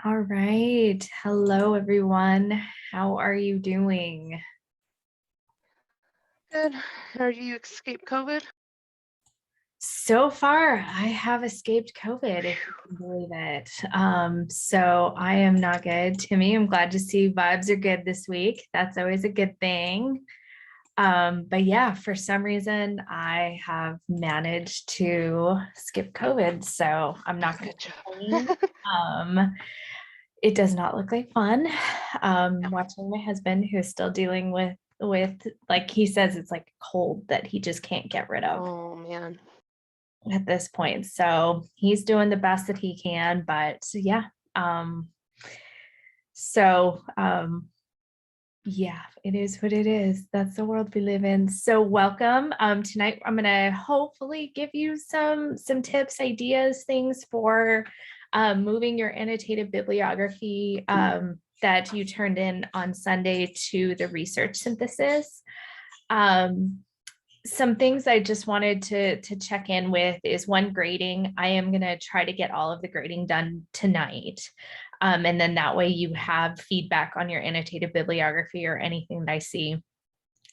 All right. Hello, everyone. How are you doing? Good. Are you escape COVID? So far, I have escaped COVID, if you can believe it. So I am not good. Timmy, I'm glad to see vibes are good this week. That's always a good thing. But yeah, for some reason, I have managed to skip COVID. So I'm not going Good to job. complain. Um, it does not look like fun. No. Watching my husband who's still dealing with like he says it's like a cold that he just can't get rid of Oh man. at this point. So he's doing the best that he can, but yeah. Um so yeah, it is what it is. That's the world we live in. So welcome. Tonight I'm gonna hopefully give you some tips, ideas, things for moving your annotated bibliography that you turned in on Sunday to the research synthesis. Um, some things I just wanted to check in with is one, grading. I am going to try to get all of the grading done tonight. And then that way you have feedback on your annotated bibliography or anything that I see.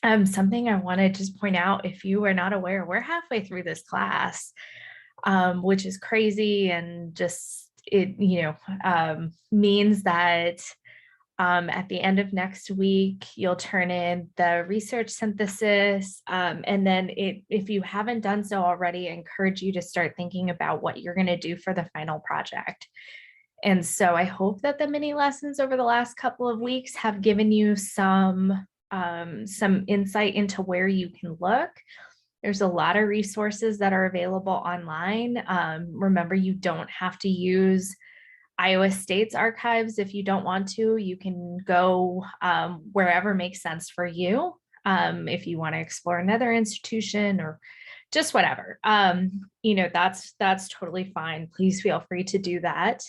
Something I want to just point out, if you are not aware, we're halfway through this class, which is crazy and just means that at the end of next week, you'll turn in the research synthesis. And then if you haven't done so already, I encourage you to start thinking about what you're going to do for the final project. And so I hope that the mini lessons over the last couple of weeks have given you some insight into where you can look. There's a lot of resources that are available online. Remember, you don't have to use Iowa State's archives if you don't want to. You can go wherever makes sense for you. If you want to explore another institution or just whatever, that's totally fine. Please feel free to do that.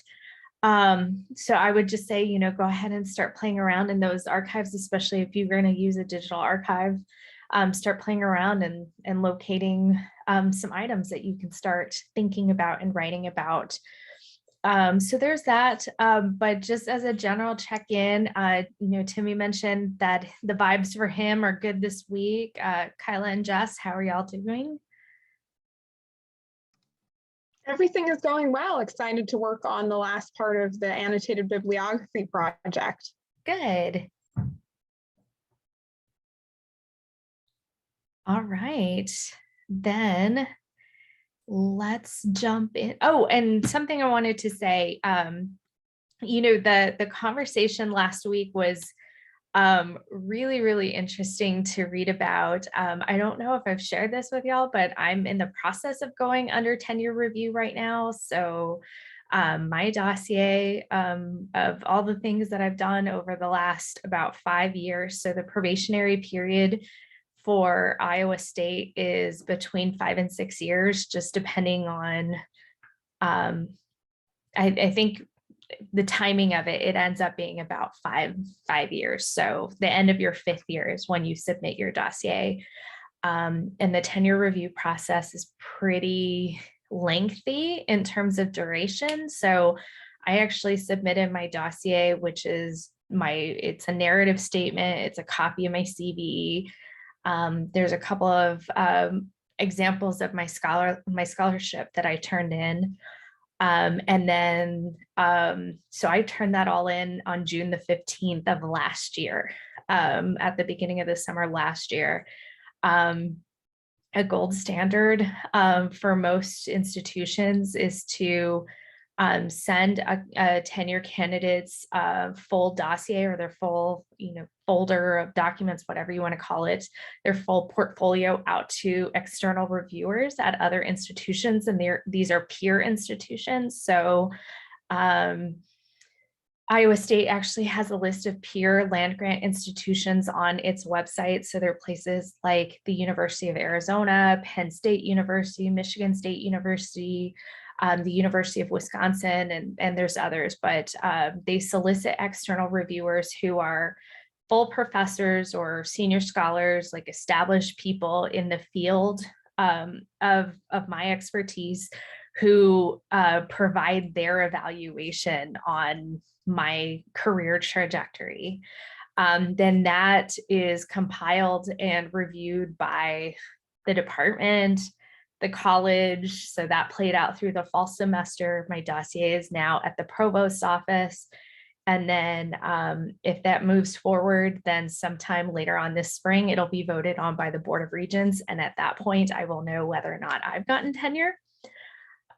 So I would just say, go ahead and start playing around in those archives, especially if you're going to use a digital archive. Start playing around and locating some items that you can start thinking about and writing about. So there's that. But just as a general check-in, Timmy mentioned that the vibes for him are good this week. Kyla and Jess, how are y'all doing? Everything is going well. Excited to work on the last part of the annotated bibliography project. Good. All right. Then let's jump in. Oh, and something I wanted to say, the conversation last week was really, really interesting to read about. I don't know if I've shared this with y'all, but I'm in the process of going under tenure review right now. So my dossier of all the things that I've done over the last about 5 years. So the probationary period for Iowa State is between 5 and 6 years, just depending on, I think the timing of it ends up being about five years. So the end of your 5th year is when you submit your dossier. And the tenure review process is pretty lengthy in terms of duration. So I actually submitted my dossier, which is it's a narrative statement, it's a copy of my CV. There's a couple of examples of my scholarship that I turned in. And then, so I turned that all in on June the 15th of last year, at the beginning of the summer last year. A gold standard for most institutions is to send a tenure candidate's full dossier or their full, folder of documents, whatever you want to call it, their full portfolio out to external reviewers at other institutions. And these are peer institutions. So Iowa State actually has a list of peer land grant institutions on its website. So there are places like the University of Arizona, Penn State University, Michigan State University, the University of Wisconsin, and there's others, but they solicit external reviewers who are full professors or senior scholars, like established people in the field of my expertise, who provide their evaluation on my career trajectory. Then that is compiled and reviewed by the department, the college. So that played out through the fall semester. My dossier is now at the provost's office. And then if that moves forward, then sometime later on this spring, it'll be voted on by the Board of Regents. And at that point, I will know whether or not I've gotten tenure.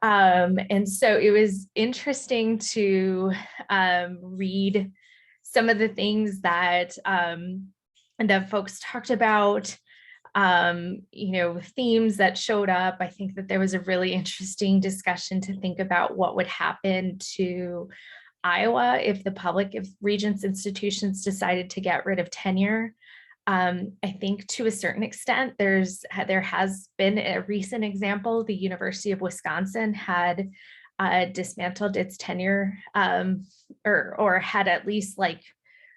And so it was interesting to read some of the things that that folks talked about, themes that showed up. I think that there was a really interesting discussion to think about what would happen to Iowa if Regents institutions decided to get rid of tenure. I think to a certain extent, there has been a recent example. The University of Wisconsin had dismantled its tenure or had at least like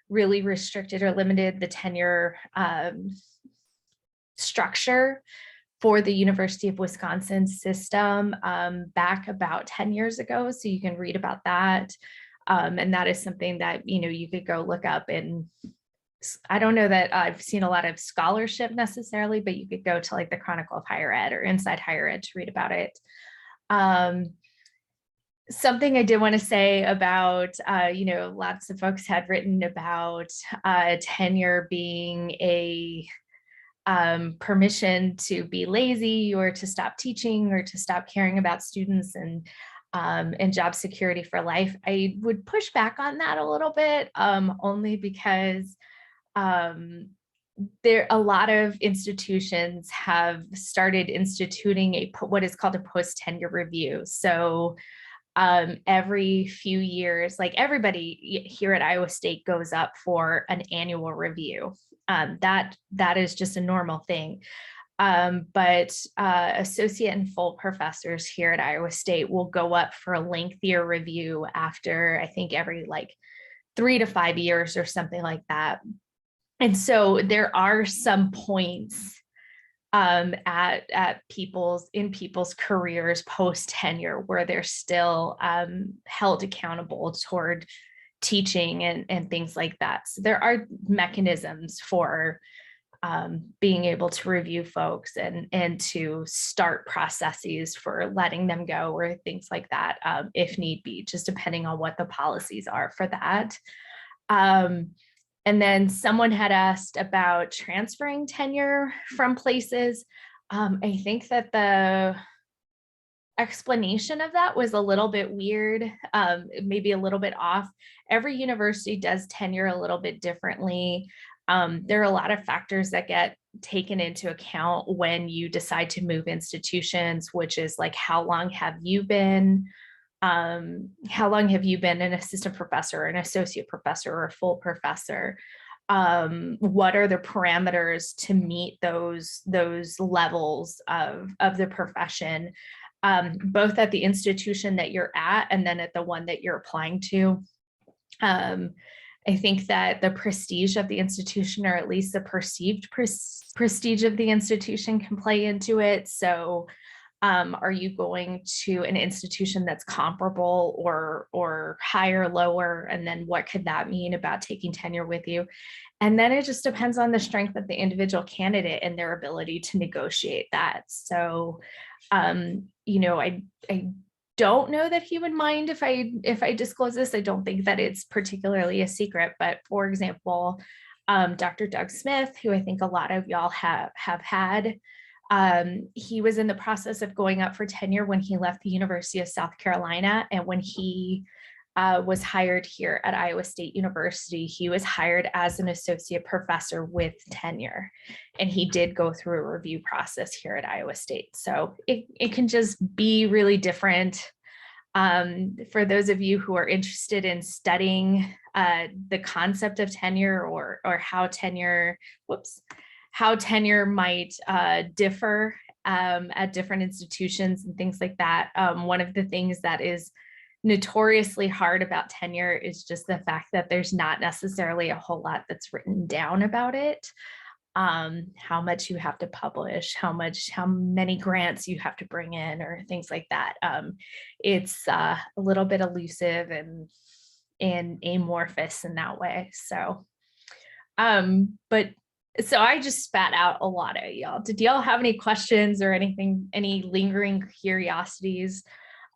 really restricted or limited the tenure structure for the University of Wisconsin system back about 10 years ago. So you can read about that. And that is something that, you could go look up. And I don't know that I've seen a lot of scholarship necessarily, but you could go to like the Chronicle of Higher Ed or Inside Higher Ed to read about it. Something I did want to say about, lots of folks had written about tenure being a permission to be lazy or to stop teaching or to stop caring about students and job security for life. I would push back on that a little bit, only because a lot of institutions have started instituting what is called a post-tenure review. So every few years, like everybody here at Iowa State goes up for an annual review. That is just a normal thing. But associate and full professors here at Iowa State will go up for a lengthier review after, I think, every like 3 to 5 years or something like that. And so there are some points at people's careers post tenure where they're still held accountable toward teaching and things like that. So there are mechanisms for being able to review folks and to start processes for letting them go or things like that, if need be, just depending on what the policies are for that. And then someone had asked about transferring tenure from places. I think that the explanation of that was a little bit weird, maybe a little bit off. Every university does tenure a little bit differently. There are a lot of factors that get taken into account when you decide to move institutions, which is like, how long have you been an assistant professor, or an associate professor, or a full professor? What are the parameters to meet those levels of the profession, both at the institution that you're at and then at the one that you're applying to? I think that the prestige of the institution, or at least the perceived prestige of the institution, can play into it. So are you going to an institution that's comparable or higher, lower? And then what could that mean about taking tenure with you? And then it just depends on the strength of the individual candidate and their ability to negotiate that. So, I don't know that he would mind if I disclose this. I don't think that it's particularly a secret, but for example, Dr. Doug Smith, who I think a lot of y'all have had, he was in the process of going up for tenure when he left the University of South Carolina. And when he was hired here at Iowa State University, he was hired as an associate professor with tenure. And he did go through a review process here at Iowa State. So it can just be really different. For those of you who are interested in studying the concept of tenure or how tenure might differ at different institutions and things like that. One of the things that is notoriously hard about tenure is just the fact that there's not necessarily a whole lot that's written down about it. how much you have to publish, how many grants you have to bring in, or things like that. It's a little bit elusive and amorphous in that way. So, but so I just spat out a lot at y'all. Did y'all have any questions or anything, any lingering curiosities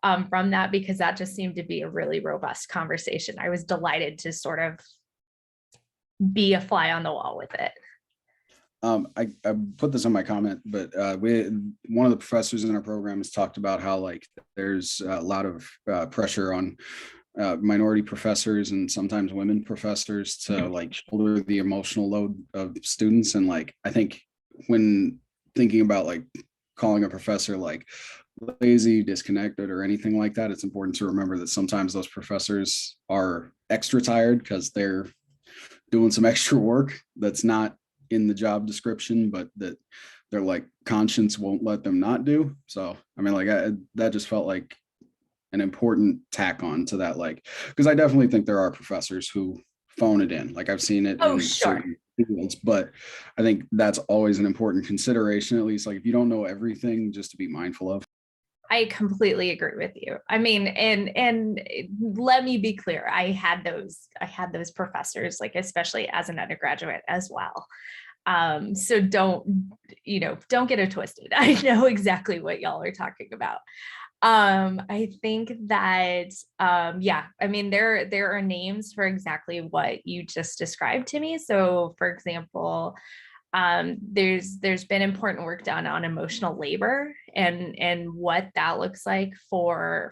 from that? Because that just seemed to be a really robust conversation. I was delighted to sort of be a fly on the wall with it. I put this in my comment, but one of the professors in our program has talked about how like there's a lot of pressure on minority professors and sometimes women professors to like shoulder the emotional load of students. And like, I think when thinking about like calling a professor like lazy, disconnected, or anything like that, it's important to remember that sometimes those professors are extra tired because they're doing some extra work that's not in the job description, but that their like conscience won't let them not do. So, I mean, like that just felt like an important tack on to that, like, because I definitely think there are professors who phone it in. Like I've seen it in certain fields, but I think that's always an important consideration, at least like if you don't know everything, just to be mindful of. I completely agree with you. I mean, and let me be clear. I had those professors, like especially as an undergraduate as well. So don't get it twisted. I know exactly what y'all are talking about. I think that yeah, I mean there are names for exactly what you just described to me. So for example, there's been important work done on emotional labor and what that looks like for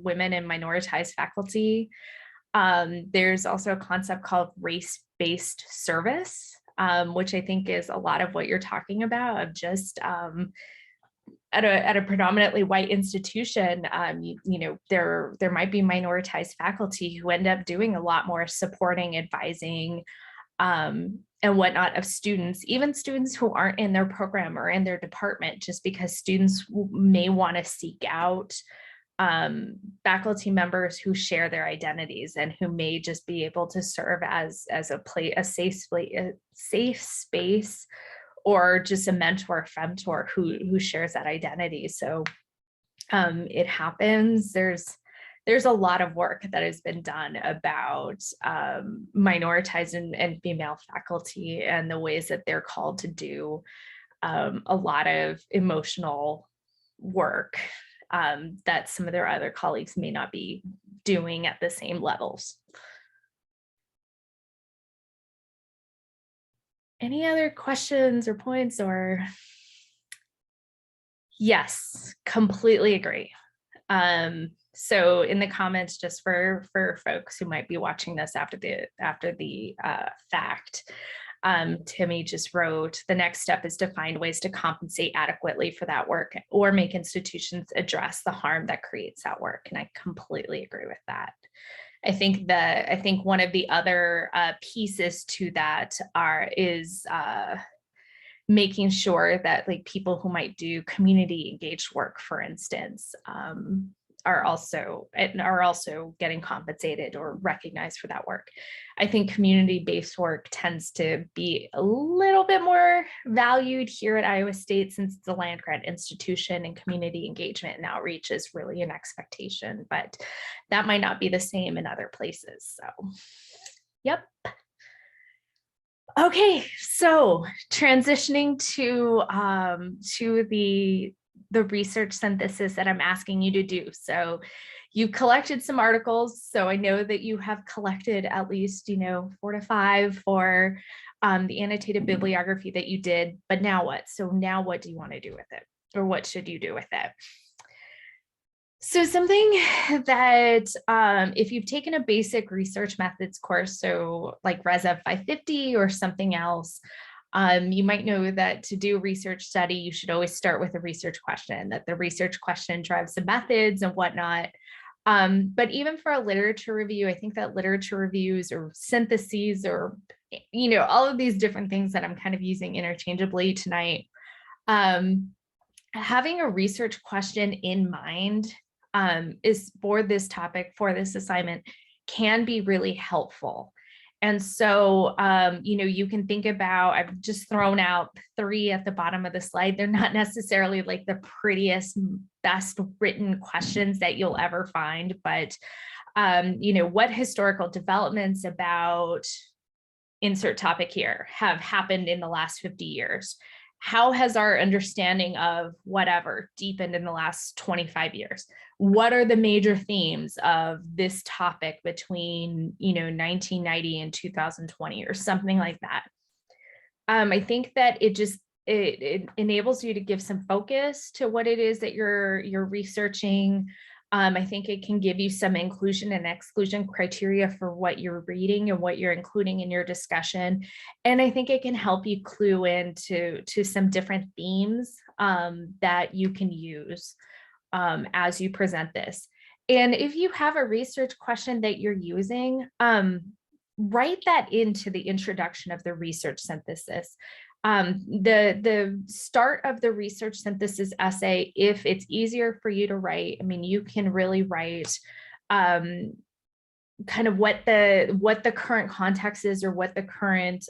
women and minoritized faculty. There's also a concept called race-based service, which I think is a lot of what you're talking about, of just at a predominantly white institution, there might be minoritized faculty who end up doing a lot more supporting, advising, and whatnot of students, even students who aren't in their program or in their department, just because students may want to seek out faculty members who share their identities and who may just be able to serve as a safe space, or just a mentor, femtor who shares that identity. So it happens. There's a lot of work that has been done about minoritized and female faculty and the ways that they're called to do a lot of emotional work that some of their other colleagues may not be doing at the same levels. Any other questions or points? Or yes, completely agree. So in the comments, just for folks who might be watching this after the fact, Timmy just wrote, the next step is to find ways to compensate adequately for that work or make institutions address the harm that creates that work. And I completely agree with that. I think one of the other pieces to that is making sure that like people who might do community engaged work, for instance, are also getting compensated or recognized for that work. I think community-based work tends to be a little bit more valued here at Iowa State, since it's a land grant institution and community engagement and outreach is really an expectation, but that might not be the same in other places. So, yep. Okay, so transitioning to the research synthesis that I'm asking you to do. So you've collected some articles. So I know that you have collected at least, 4 to 5 for the annotated bibliography that you did, but now what? So now what do you want to do with it? Or what should you do with it? So something that if you've taken a basic research methods course, so like ResEv 550 or something else, you might know that to do a research study, you should always start with a research question, that the research question drives the methods and whatnot. But even for a literature review, I think that literature reviews or syntheses or, all of these different things that I'm kind of using interchangeably tonight, having a research question in mind is for this topic, for this assignment, can be really helpful. And so, you can think about, I've just thrown out 3 at the bottom of the slide. They're not necessarily like the prettiest, best written questions that you'll ever find, but, what historical developments about insert topic here have happened in the last 50 years? How has our understanding of whatever deepened in the last 25 years? What are the major themes of this topic between 1990 and 2020 or something like that? I think that it enables you to give some focus to what it is that you're researching. I think it can give you some inclusion and exclusion criteria for what you're reading and what you're including in your discussion. And I think it can help you clue into some different themes that you can use as you present this. And if you have a research question that you're using, write that into the introduction of the research synthesis. The start of the research synthesis essay, if it's easier for you to write, I mean, you can really write kind of what the current context is, or what the current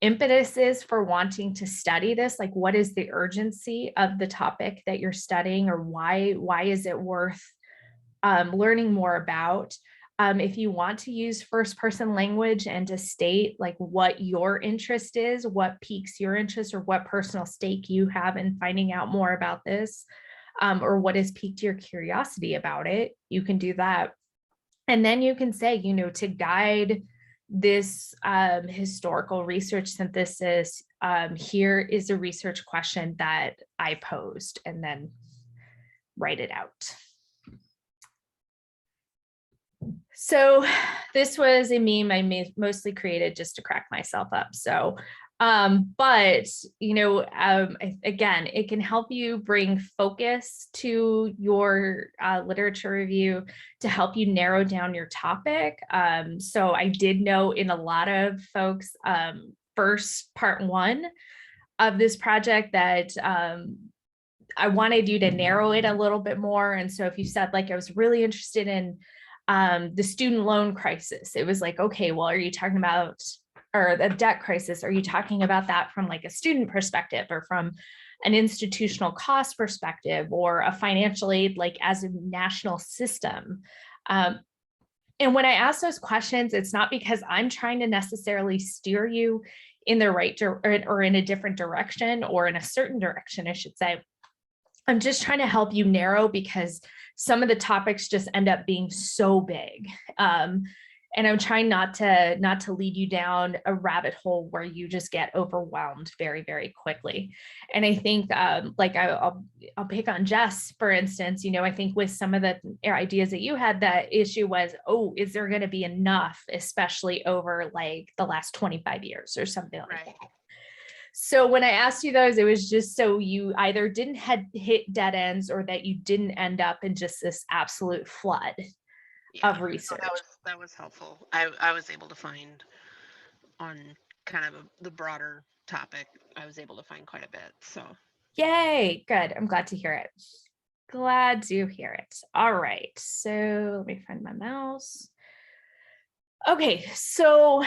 impetus is for wanting to study this. Like, what is the urgency of the topic that you're studying, or why is it worth learning more about? If you want to use first person language and to state like what your interest is, what piques your interest, or what personal stake you have in finding out more about this, or what has piqued your curiosity about it, you can do that. And then you can say, to guide this historical research synthesis, here is a research question that I posed, and then write it out. So this was a meme I mostly created just to crack myself up. So, but, again, it can help you bring focus to your literature review, to help you narrow down your topic. So I did know in a lot of folks, first part 1 of this project that I wanted you to narrow it a little bit more. And so if you said like, I was really interested in the student loan crisis, it was like, okay, well, are you talking about, or the debt crisis, are you talking about that from like a student perspective, or from an institutional cost perspective, or a financial aid like as a national system? And when I ask those questions, it's not because I'm trying to necessarily steer you in the right or in a different direction, or in a certain direction, I should say. I'm just trying to help you narrow, because some of the topics just end up being so big. And I'm trying not to lead you down a rabbit hole where you just get overwhelmed very, very quickly. And I think like I'll pick on Jess, for instance. I think with some of the ideas that you had, that issue was, oh, is there going to be enough, especially over like the last 25 years or something like that. So when I asked you those, it was just so you either didn't hit dead ends, or that you didn't end up in just this absolute flood of research. That was helpful. I was able to find on kind of the broader topic, I was able to find quite a bit. So yay, good. I'm glad to hear it. Glad to hear it. All right, so let me find my mouse. Okay, so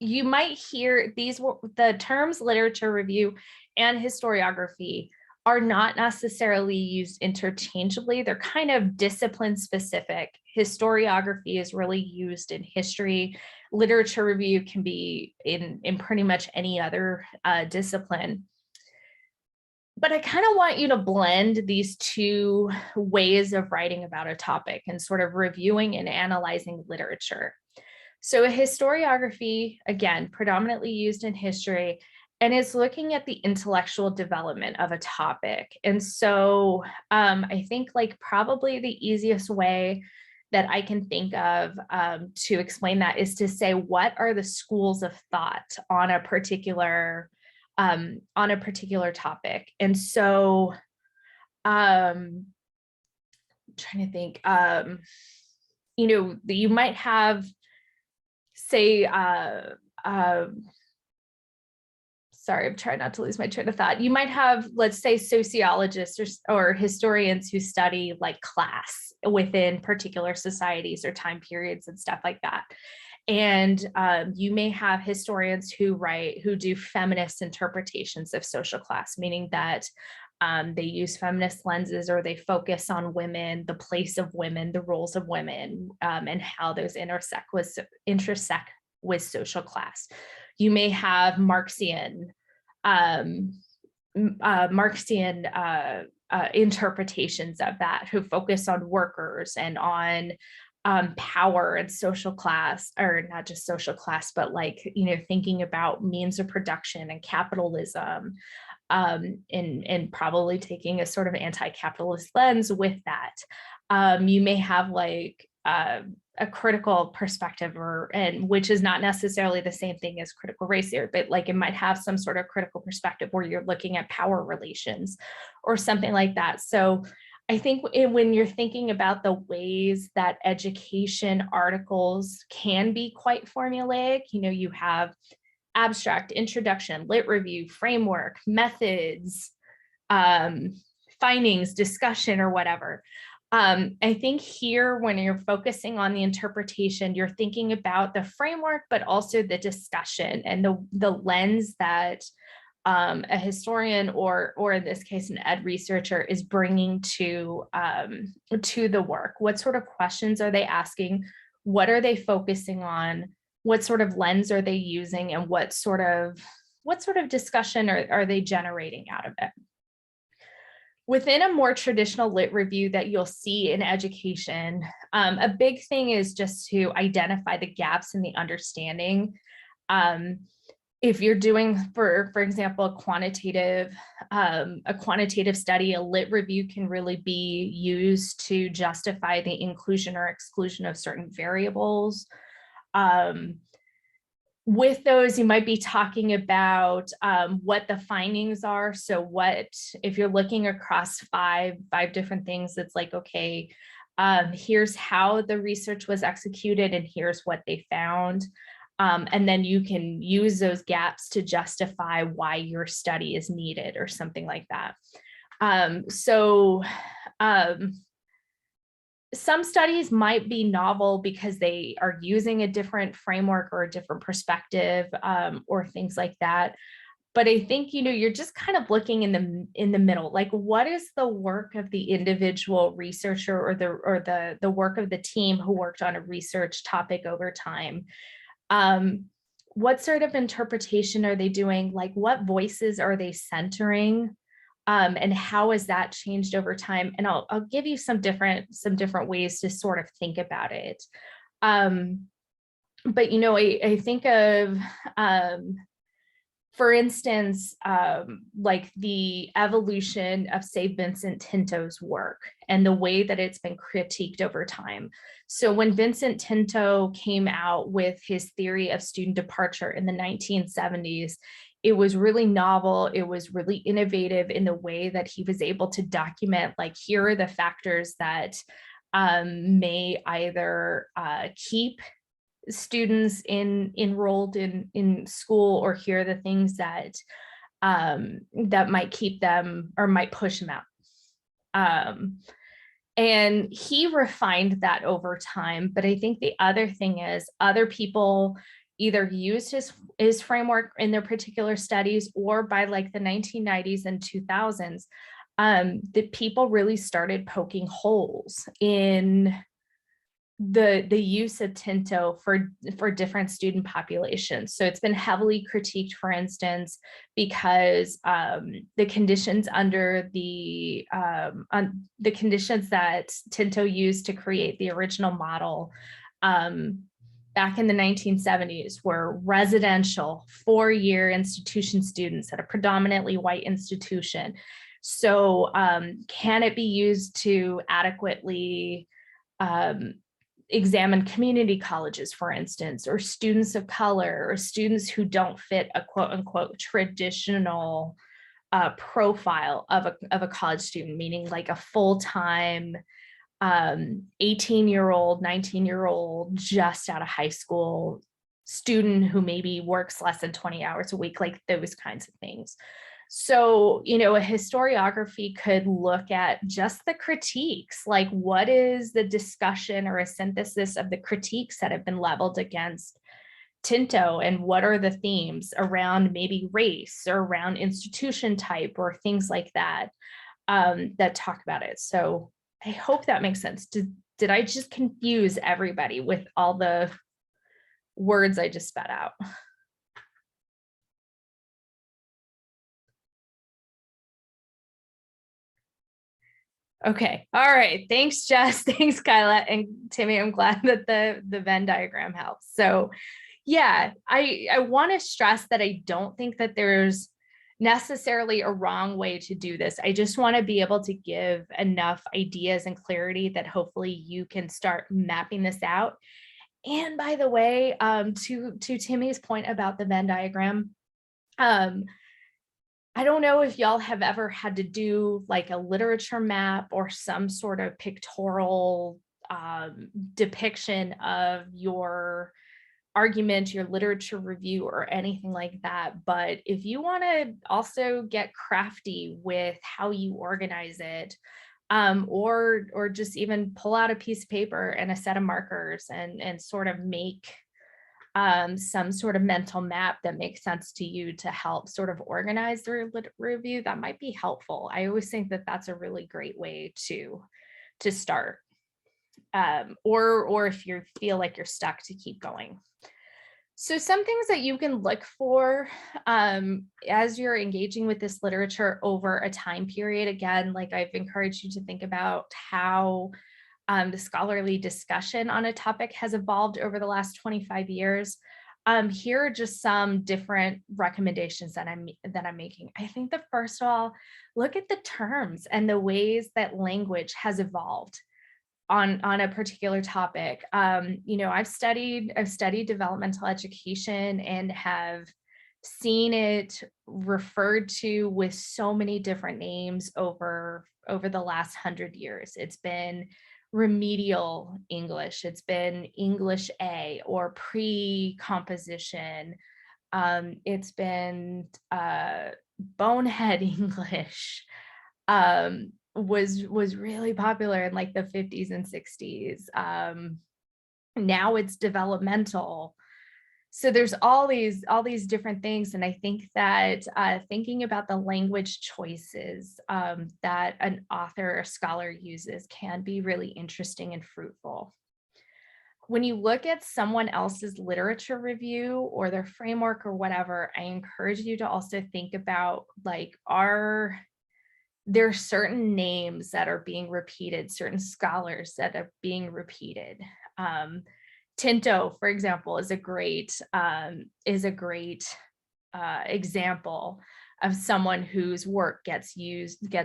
you might hear the terms literature review and historiography are not necessarily used interchangeably. They're kind of discipline specific. Historiography is really used in history. Literature review can be in pretty much any other discipline. But I kind of want you to blend these two ways of writing about a topic and sort of reviewing and analyzing literature. So a historiography, again, predominantly used in history, and it's looking at the intellectual development of a topic. And so I think like probably the easiest way that I can think of to explain that is to say, what are the schools of thought on a particular topic? And so I'm trying to think, you might have, say, sorry, I'm trying not to lose my train of thought. You might have, let's say, sociologists or historians who study like class within particular societies or time periods and stuff like that. And you may have historians who do feminist interpretations of social class, meaning that they use feminist lenses, or they focus on women, the place of women, the roles of women, and how those intersect with social class. You may have Marxian interpretations of that, who focus on workers and on power and social class, or not just social class, but like, thinking about means of production and capitalism, and probably taking a sort of anti-capitalist lens with that. You may have like a critical perspective, and which is not necessarily the same thing as critical race theory, but like it might have some sort of critical perspective where you're looking at power relations or something like that. So I think when you're thinking about the ways that education articles can be quite formulaic, you have abstract, introduction, lit review, framework, methods, findings, discussion, or whatever. I think here, when you're focusing on the interpretation, you're thinking about the framework, but also the discussion and the lens that a historian, or in this case, an ed researcher, is bringing to the work. What sort of questions are they asking? What are they focusing on? What sort of lens are they using? And what sort of discussion are they generating out of it? Within a more traditional lit review that you'll see in education, a big thing is just to identify the gaps in the understanding. If you're doing, for example, a quantitative study, a lit review can really be used to justify the inclusion or exclusion of certain variables. With those, you might be talking about what the findings are. So if you're looking across five different things, it's like, okay, here's how the research was executed and here's what they found. And then you can use those gaps to justify why your study is needed or something like that. Some studies might be novel because they are using a different framework or a different perspective, or things like that. But I think, you're just kind of looking in the middle, like what is the work of the individual researcher or the work of the team who worked on a research topic over time? What sort of interpretation are they doing? Like what voices are they centering? And how has that changed over time? And I'll give you some different ways to sort of think about it. But I think of, for instance, like the evolution of, say, Vincent Tinto's work and the way that it's been critiqued over time. So when Vincent Tinto came out with his theory of student departure in the 1970s, it was really novel. It was really innovative in the way that he was able to document, like, here are the factors that may either keep students enrolled in school, or here are the things that that might keep them or might push them out. And he refined that over time. But I think the other thing is other people either used his framework in their particular studies, or by like the 1990s and 2000s, the people really started poking holes in the use of Tinto for different student populations. So it's been heavily critiqued, for instance, because the conditions under the conditions that Tinto used to create the original model back in the 1970s were residential 4-year institution students at a predominantly white institution. So can it be used to adequately examine community colleges, for instance, or students of color, or students who don't fit a quote unquote traditional profile of a college student, meaning like a full-time 18-year-old, 19-year-old, just out of high school student who maybe works less than 20 hours a week, like those kinds of things. So, you know, a historiography could look at just the critiques, like what is the discussion or a synthesis of the critiques that have been leveled against Tinto, and what are the themes around maybe race or around institution type or things like that, that talk about it. So I hope that makes sense. Did I just confuse everybody with all the words I just spat out? Okay. All right. Thanks, Jess. Thanks, Kyla and Timmy. I'm glad that the Venn diagram helps. So yeah, I want to stress that I don't think that there's necessarily a wrong way to do this. I just want to be able to give enough ideas and clarity that hopefully you can start mapping this out. And by the way, to Timmy's point about the Venn diagram, I don't know if y'all have ever had to do like a literature map or some sort of pictorial depiction of your argument, your literature review, or anything like that. But if you want to also get crafty with how you organize it, or just even pull out a piece of paper and a set of markers and sort of make some sort of mental map that makes sense to you to help sort of organize the review, that might be helpful. I always think that that's a really great way to start, or if you feel like you're stuck, to keep going. So some things that you can look for as you're engaging with this literature over a time period. Again, like I've encouraged you to think about how the scholarly discussion on a topic has evolved over the last 25 years. Here are just some different recommendations that I'm making. I think the first of all, look at the terms and the ways that language has evolved on a particular topic. You know, I've studied developmental education and have seen it referred to with so many different names over the last 100 years. It's been remedial English, it's been English A or pre-composition, it's been bonehead English, was really popular in like the 50s and 60s. Now it's developmental. So there's all these different things. And I think that thinking about the language choices that an author or scholar uses can be really interesting and fruitful. When you look at someone else's literature review or their framework or whatever, I encourage you to also think about, like, there are certain names that are being repeated, certain scholars that are being repeated. Tinto, for example, is a great example of someone whose work gets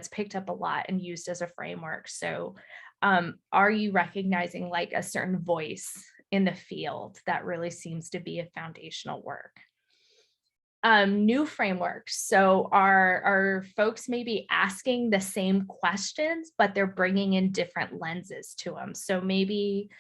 picked up a lot and used as a framework. So are you recognizing like a certain voice in the field that really seems to be a foundational work? New frameworks. So are folks maybe asking the same questions, but they're bringing in different lenses to them? So maybe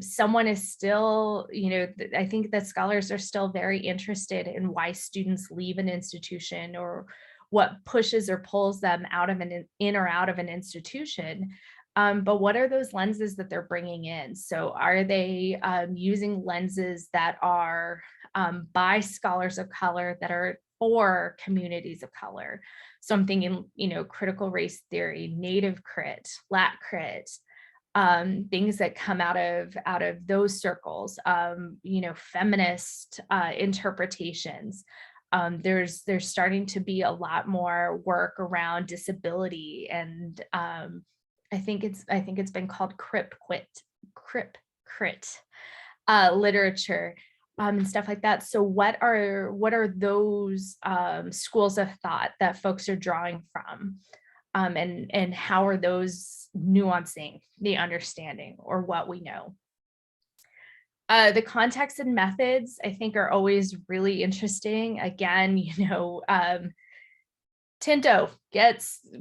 someone is still, you know, I think that scholars are still very interested in why students leave an institution or what pushes or pulls them out of in or out of an institution. But what are those lenses that they're bringing in? So are they using lenses that are by scholars of color, that are for communities of color? So I'm thinking, you know, critical race theory, native crit, lat crit, things that come out of those circles, you know, feminist interpretations. There's starting to be a lot more work around disability, and I think it's been called crip crit literature, and stuff like that. So what are those schools of thought that folks are drawing from? And how are those nuancing the understanding or what we know? The context and methods, I think, are always really interesting. Again, you know, Tinto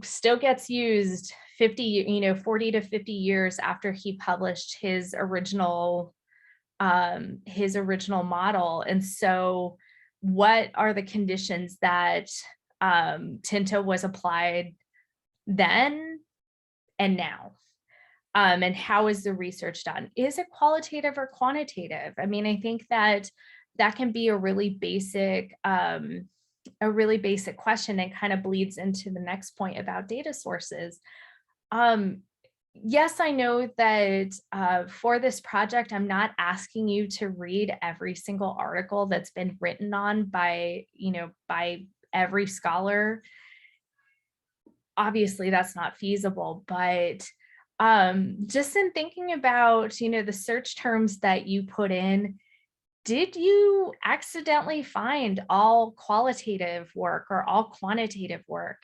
still gets used 40 to 50 years after he published his original model. And so what are the conditions that Tinta was applied then and now. And how is the research done? Is it qualitative or quantitative? I mean, I think that that can be a really basic question, and kind of bleeds into the next point about data sources. Yes, I know that for this project, I'm not asking you to read every single article that's been written on by every scholar. Obviously, that's not feasible, but just in thinking about, the search terms that you put in, did you accidentally find all qualitative work or all quantitative work?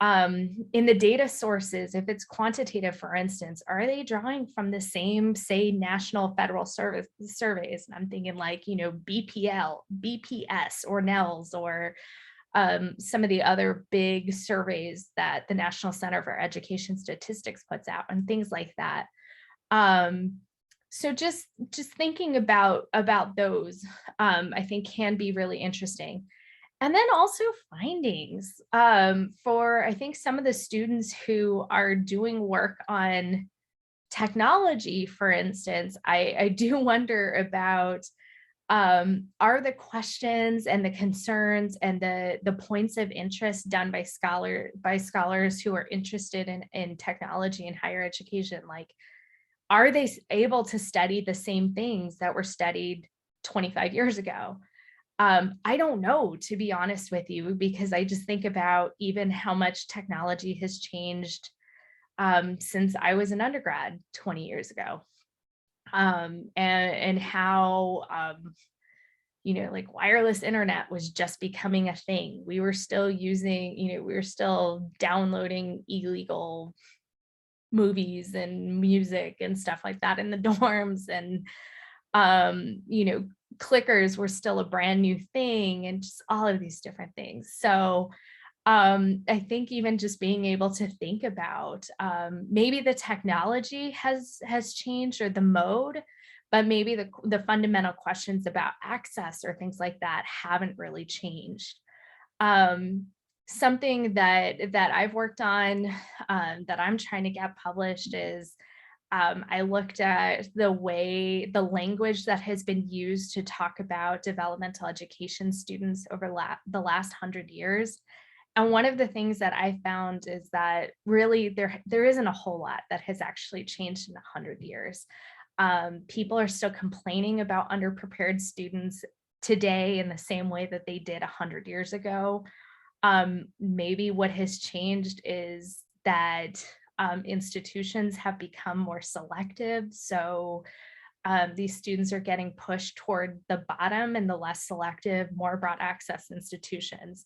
In the data sources, if it's quantitative, for instance, are they drawing from the same, say, National Federal Service surveys? And I'm thinking like, BPL, BPS, or NELS, or some of the other big surveys that the National Center for Education Statistics puts out, and things like that. So just thinking about those, I think can be really interesting. And then also findings for, I think, some of the students who are doing work on technology, for instance. I do wonder about, are the questions and the concerns and the points of interest done by scholars who are interested in technology and higher education, like, are they able to study the same things that were studied 25 years ago? I don't know, to be honest with you, because I just think about even how much technology has changed since I was an undergrad 20 years ago. And how, like, wireless internet was just becoming a thing. We were still using, we were still downloading illegal movies and music and stuff like that in the dorms. And, clickers were still a brand new thing, and just all of these different things. So I think even just being able to think about, maybe the technology has changed, or the mode, but maybe the fundamental questions about access or things like that haven't really changed. Something that I've worked on, that I'm trying to get published, is I looked at the language that has been used to talk about developmental education students over the last 100 years. And one of the things that I found is that really there isn't a whole lot that has actually changed in 100 years. People are still complaining about underprepared students today in the same way that they did 100 years ago. Maybe what has changed is that institutions have become more selective. So these students are getting pushed toward the bottom and the less selective, more broad access institutions.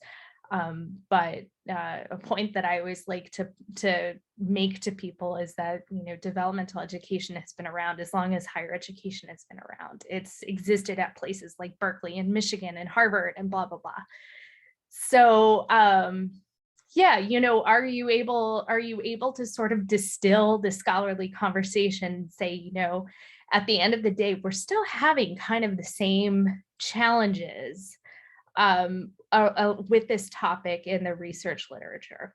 But a point that I always like to make to people is that, developmental education has been around as long as higher education has been around. It's existed at places like Berkeley and Michigan and Harvard and blah, blah, blah. So yeah, are you able to sort of distill the scholarly conversation and say, at the end of the day, we're still having kind of the same challenges with this topic in the research literature.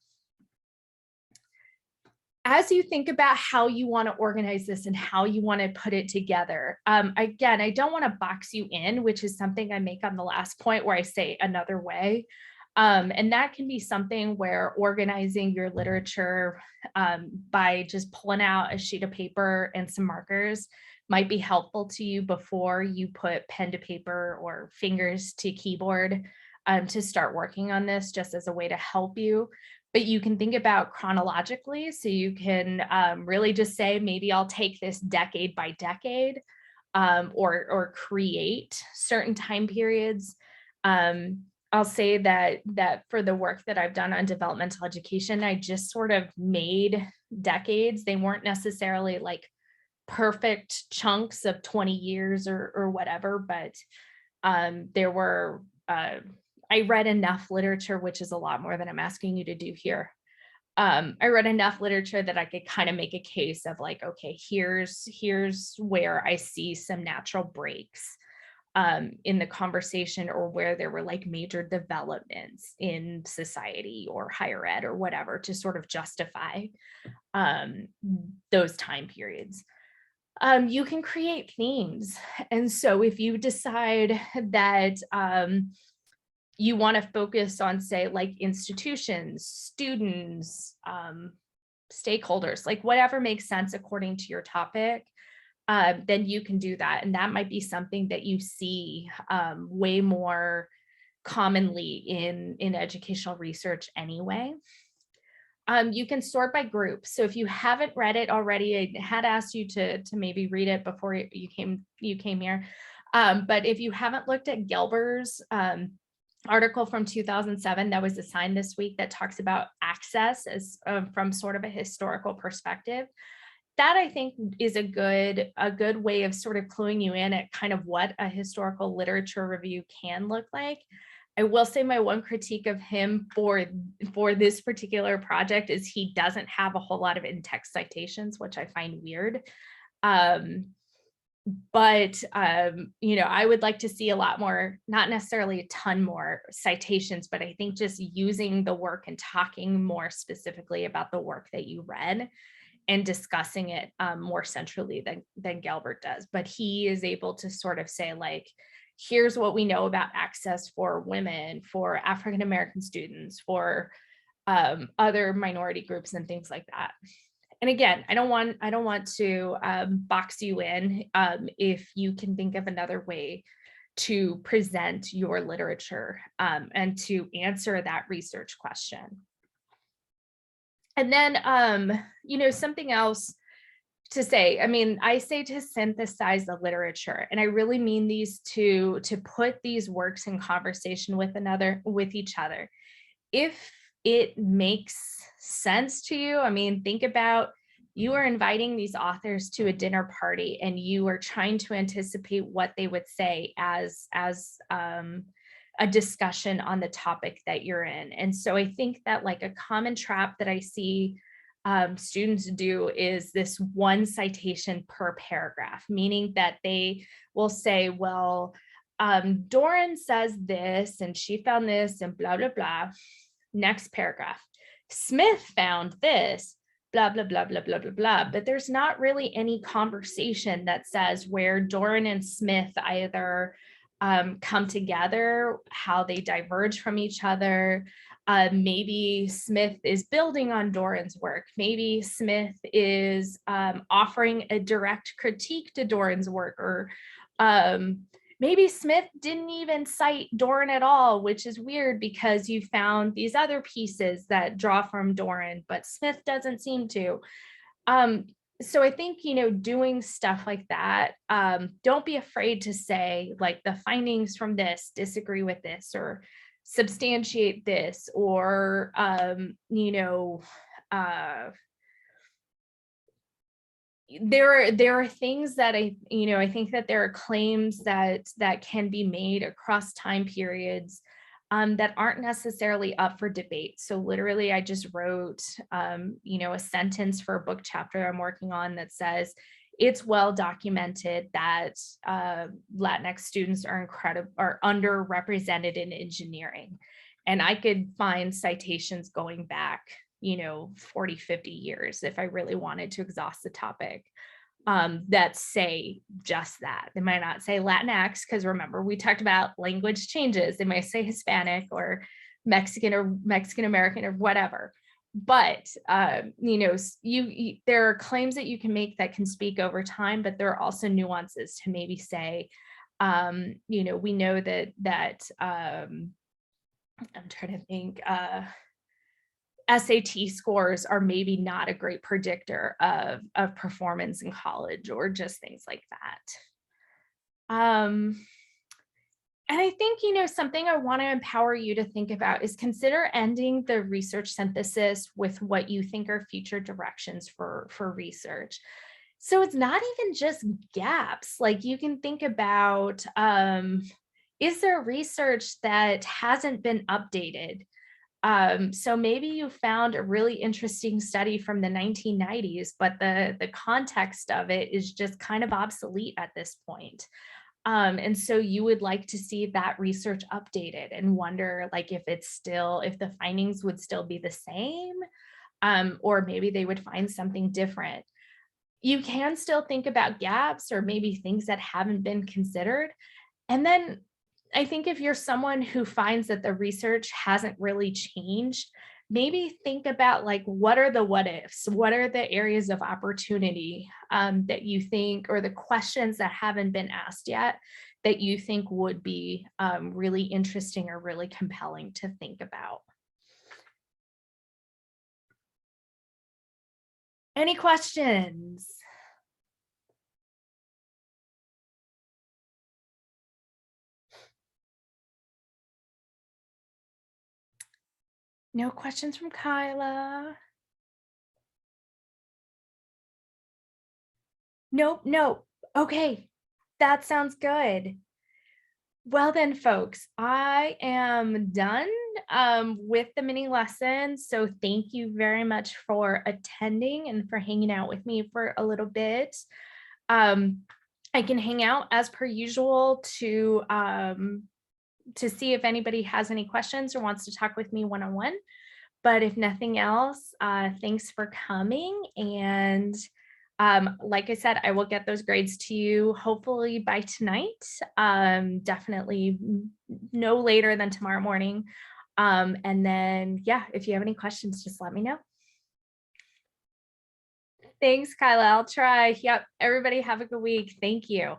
As you think about how you want to organize this and how you want to put it together, again, I don't want to box you in, which is something I make on the last point where I say another way. And that can be something where organizing your literature by just pulling out a sheet of paper and some markers might be helpful to you before you put pen to paper or fingers to keyboard to start working on this, just as a way to help you. But you can think about chronologically, so you can really just say, maybe I'll take this decade by decade, or create certain time periods. I'll say that for the work that I've done on developmental education, I just sort of made decades. They weren't necessarily like perfect chunks of 20 years or whatever, but there were, I read enough literature, which is a lot more than I'm asking you to do here. I read enough literature that I could kind of make a case of like, okay, here's where I see some natural breaks. in the conversation, or where there were like major developments in society or higher ed or whatever to sort of justify those time periods. You can create themes. And so if you decide that you want to focus on, say, like institutions, students, stakeholders, like whatever makes sense according to your topic, then you can do that. And that might be something that you see way more commonly in educational research anyway. You can sort by group. So if you haven't read it already, I had asked you to maybe read it before you came here. But if you haven't looked at Gelber's article from 2007 that was assigned this week that talks about access as from sort of a historical perspective, that I think is a good way of sort of cluing you in at kind of what a historical literature review can look like. I will say my one critique of him for this particular project is he doesn't have a whole lot of in-text citations, which I find weird. But you know, I would like to see a lot more, not necessarily a ton more citations, but I think just using the work and talking more specifically about the work that you read and discussing it more centrally than Gelbert does. But he is able to sort of say, like, here's what we know about access for women, for African-American students, for other minority groups and things like that. And again, I don't want to box you in if you can think of another way to present your literature and to answer that research question. And then, you know, something else to say, I mean, I say to synthesize the literature, and I really mean these to put these works in conversation with each other. If it makes sense to you, I mean, think about, you are inviting these authors to a dinner party and you are trying to anticipate what they would say as a discussion on the topic that you're in. And so I think that like a common trap that I see students do is this one citation per paragraph, meaning that they will say, well, Doran says this and she found this and blah, blah, blah. Next paragraph, Smith found this, blah, blah, blah, blah, blah, blah, blah. But there's not really any conversation that says where Doran and Smith either come together, how they diverge from each other. Maybe Smith is building on Doran's work. Maybe Smith is offering a direct critique to Doran's work, or maybe Smith didn't even cite Doran at all, which is weird because you found these other pieces that draw from Doran, but Smith doesn't seem to. So I think, you know, doing stuff like that, don't be afraid to say, like, the findings from this disagree with this, or substantiate this, or, you know, there are things that I think that there are claims that can be made across time periods that aren't necessarily up for debate. So literally, I just wrote, you know, a sentence for a book chapter I'm working on that says, it's well documented that Latinx students are underrepresented in engineering. And I could find citations going back, you know, 40, 50 years if I really wanted to exhaust the topic that say just that. They might not say Latinx, because remember, we talked about language changes. They might say Hispanic or Mexican American or whatever. But, you know, there are claims that you can make that can speak over time, but there are also nuances to maybe say, you know, we know that I'm trying to think, SAT scores are maybe not a great predictor of performance in college, or just things like that. And I think, you know, something I want to empower you to think about is consider ending the research synthesis with what you think are future directions for research. So it's not even just gaps. Like, you can think about, is there research that hasn't been updated? So maybe you found a really interesting study from the 1990s, but the context of it is just kind of obsolete at this point. And so you would like to see that research updated and wonder like if the findings would still be the same, or maybe they would find something different. You can still think about gaps or maybe things that haven't been considered. And then I think if you're someone who finds that the research hasn't really changed, maybe think about like, what are the what ifs? What are the areas of opportunity that you think, or the questions that haven't been asked yet that you think would be really interesting or really compelling to think about? Any questions? No questions from Kyla. Nope. Okay, that sounds good. Well then, folks, I am done with the mini lesson. So thank you very much for attending and for hanging out with me for a little bit. I can hang out as per usual to see if anybody has any questions or wants to talk with me one-on-one. But if nothing else, thanks for coming. And like I said, I will get those grades to you hopefully by tonight. Definitely no later than tomorrow morning. And then, yeah, if you have any questions, just let me know. Thanks, Kyla. I'll try. Yep. Everybody have a good week. Thank you.